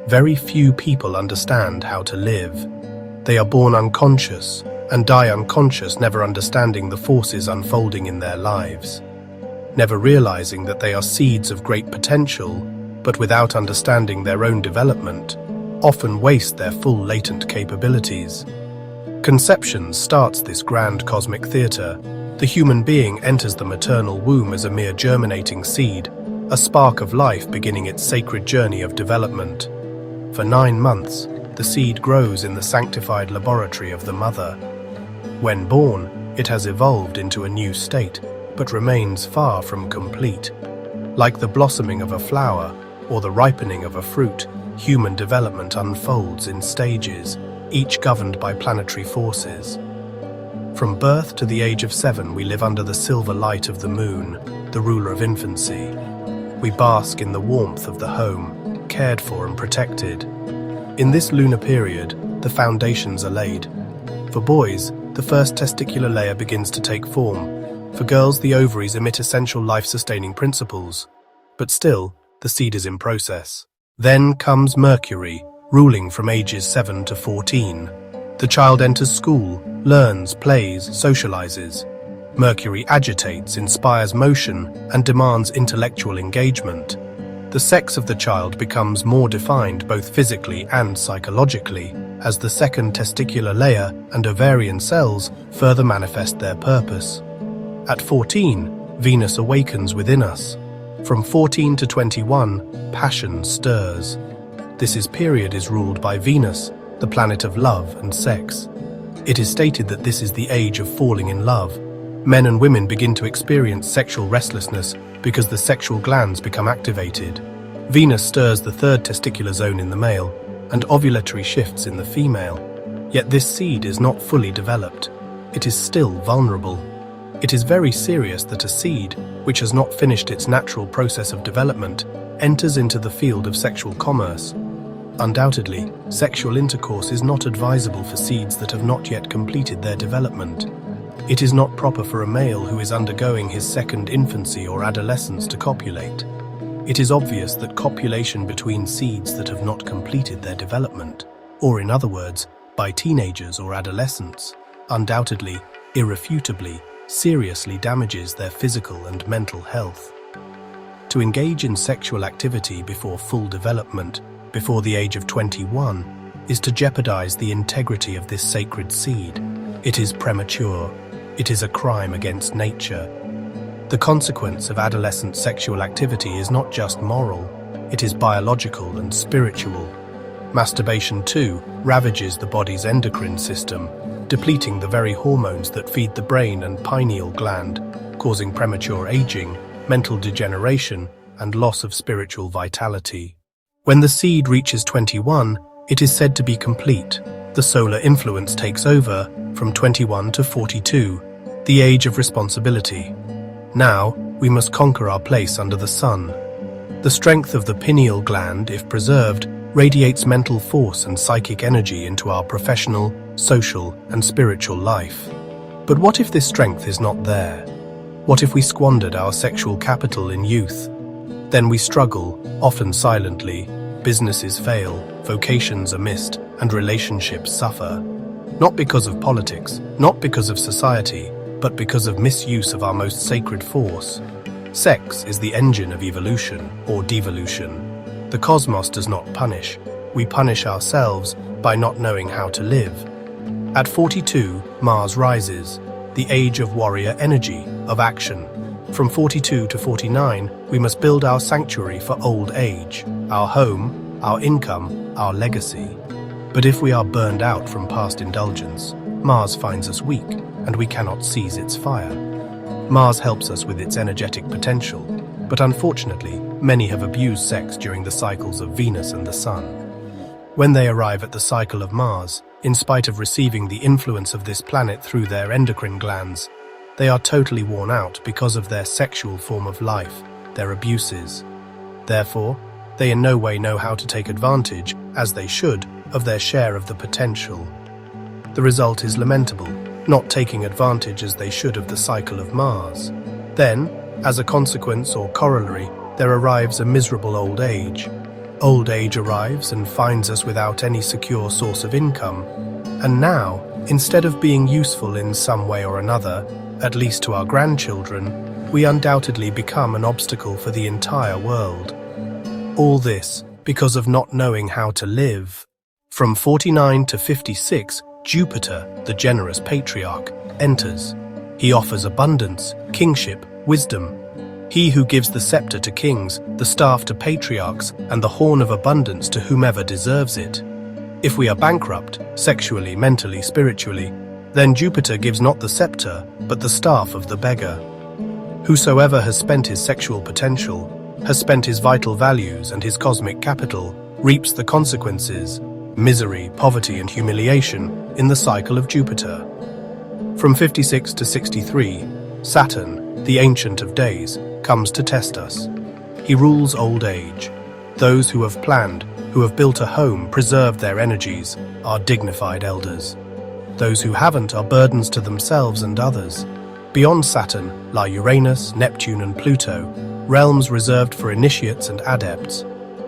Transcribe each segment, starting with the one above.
Very few people understand how to live. They are born unconscious and die unconscious, never understanding the forces unfolding in their lives, never realizing that they are seeds of great potential, but without understanding their own development, often waste their full latent capabilities. Conception starts this grand cosmic theatre. The human being enters the maternal womb as a mere germinating seed, a spark of life beginning its sacred journey of development. For 9 months, the seed grows in the sanctified laboratory of the mother. When born, it has evolved into a new state, but remains far from complete. Like the blossoming of a flower or the ripening of a fruit, human development unfolds in stages, each governed by planetary forces. From birth to the age of 7, we live under the silver light of the moon, the ruler of infancy. We bask in the warmth of the home, cared for and protected. In this lunar period, the foundations are laid. For boys, the first testicular layer begins to take form. For girls, the ovaries emit essential life-sustaining principles. But still, the seed is in process. Then comes Mercury, ruling from ages 7 to 14. The child enters school, learns, plays, socializes. Mercury agitates, inspires motion, and demands intellectual engagement. The sex of the child becomes more defined both physically and psychologically, as the second testicular layer and ovarian cells further manifest their purpose. At 14, Venus awakens within us. From 14 to 21, passion stirs. This period is ruled by Venus, the planet of love and sex. It is stated that this is the age of falling in love. Men and women begin to experience sexual restlessness because the sexual glands become activated. Venus stirs the third testicular zone in the male, and ovulatory shifts in the female. Yet this seed is not fully developed. It is still vulnerable. It is very serious that a seed, which has not finished its natural process of development, enters into the field of sexual commerce. Undoubtedly, sexual intercourse is not advisable for seeds that have not yet completed their development. It is not proper for a male who is undergoing his second infancy or adolescence to copulate. It is obvious that copulation between seeds that have not completed their development, or in other words, by teenagers or adolescents, undoubtedly, irrefutably, seriously damages their physical and mental health. To engage in sexual activity before full development, before the age of 21, is to jeopardize the integrity of this sacred seed. It is premature. It is a crime against nature. The consequence of adolescent sexual activity is not just moral, it is biological and spiritual. Masturbation, too, ravages the body's endocrine system, depleting the very hormones that feed the brain and pineal gland, causing premature aging, mental degeneration, and loss of spiritual vitality. When the seed reaches 21, it is said to be complete. The solar influence takes over from 21 to 42, the age of responsibility. Now, we must conquer our place under the sun. The strength of the pineal gland, if preserved, radiates mental force and psychic energy into our professional, social, and spiritual life. But what if this strength is not there? What if we squandered our sexual capital in youth? Then we struggle, often silently. Businesses fail, vocations are missed, and relationships suffer. Not because of politics, not because of society, but because of misuse of our most sacred force. Sex is the engine of evolution or devolution. The cosmos does not punish. We punish ourselves by not knowing how to live. At 42, Mars rises, the age of warrior energy, of action. From 42 to 49, we must build our sanctuary for old age, our home, our income, our legacy. But if we are burned out from past indulgence, Mars finds us weak, and we cannot seize its fire. Mars helps us with its energetic potential, but unfortunately, many have abused sex during the cycles of Venus and the Sun. When they arrive at the cycle of Mars, in spite of receiving the influence of this planet through their endocrine glands, they are totally worn out because of their sexual form of life, their abuses. Therefore, they in no way know how to take advantage, as they should, of their share of the potential. The result is lamentable, not taking advantage as they should of the cycle of Mars. Then, as a consequence or corollary, there arrives a miserable old age. Old age arrives and finds us without any secure source of income. And now, instead of being useful in some way or another, at least to our grandchildren, we undoubtedly become an obstacle for the entire world. All this because of not knowing how to live. From 49 to 56, Jupiter, the generous patriarch, enters. He offers abundance, kingship, wisdom. He who gives the scepter to kings, the staff to patriarchs, and the horn of abundance to whomever deserves it. If we are bankrupt, sexually, mentally, spiritually, then Jupiter gives not the scepter, but the staff of the beggar. Whosoever has spent his sexual potential, has spent his vital values and his cosmic capital, reaps the consequences, misery, poverty, and humiliation in the cycle of Jupiter. From 56 to 63, Saturn, the Ancient of Days, comes to test us. He rules old age. Those who have planned, who have built a home, preserved their energies, are dignified elders. Those who haven't are burdens to themselves and others. Beyond Saturn lie Uranus, Neptune, and Pluto, realms reserved for initiates and adepts.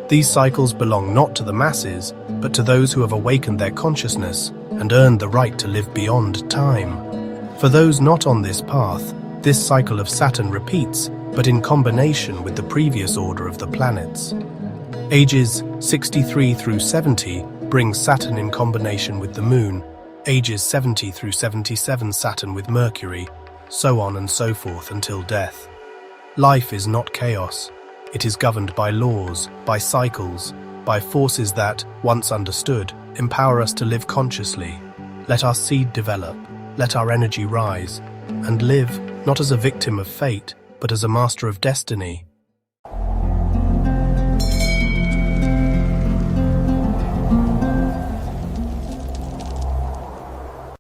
These cycles belong not to the masses, but to those who have awakened their consciousness and earned the right to live beyond time. For those not on this path, this cycle of Saturn repeats, but in combination with the previous order of the planets. Ages 63 through 70 brings Saturn in combination with the Moon, ages 70 through 77 Saturn with Mercury, so on and so forth until death. Life is not chaos. It is governed by laws, by cycles, by forces that, once understood, empower us to live consciously. Let our seed develop, let our energy rise, and live not as a victim of fate, but as a master of destiny.